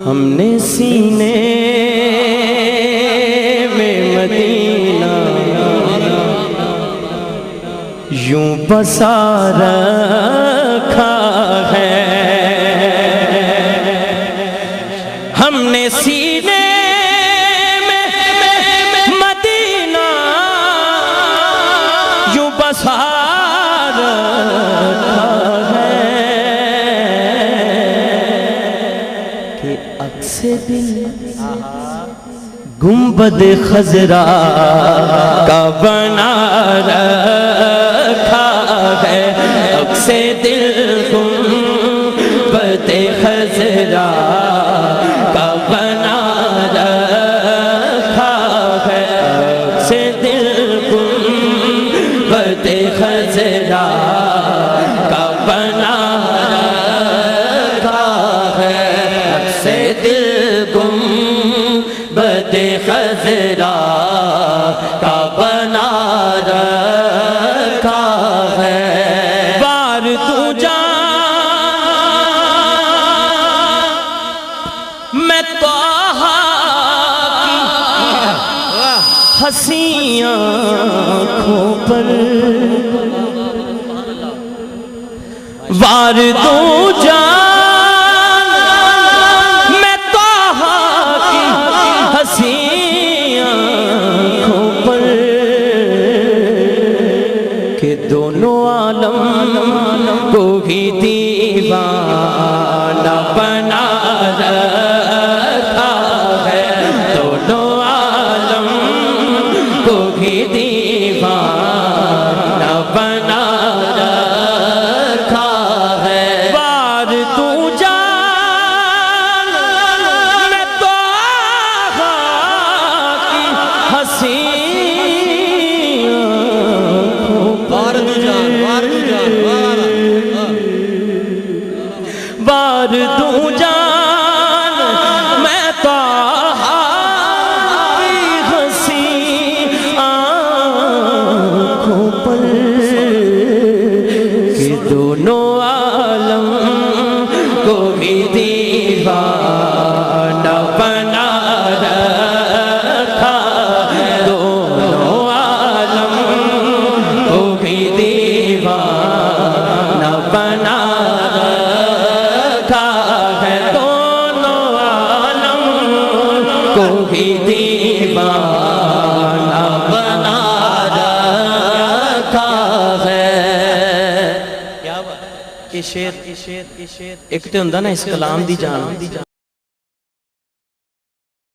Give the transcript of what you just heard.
ہم نے سینے میں مدینہ یوں بسا رکھا ہے، ہم نے سینے میں مدینہ یوں بسا رکھا ہے کہ عکس دل گنبد خضرا کا بنا رکھا ہے، عکس دل گنبد خضرا کا بنا رکھا ہے، عکس دل گنبد خضرا کا بنا رکھا ہے، عکس دل گنبد خضرا کا بنا رکھا ہے، بار تو جان میں طٰہٰ کی حسین آنکھوں پر، وار تو جان میں طٰہٰ کی حسین آنکھوں پر کہ دونوں عالم کو ہی دیوانہ بنا رکھا ہے، دونوں عالم کو ہی دیوانہ بنا رکھا ہے، بار تو جان میں طٰہٰ کی حسین بار تو جان میں طٰہٰ کی حسین آنکھوں پر کہ دونوں عالم کو بھی دیوانہ بنا رکھا ہے، دونوں عالم کو بھی دیوانہ بنا رکھا ہے، دونوں عالم کو بھی دیوانہ بنا رکھا ہے۔ کیا بات؟ یہ شعر ایک تو ہوندا نا اس کلام دی جان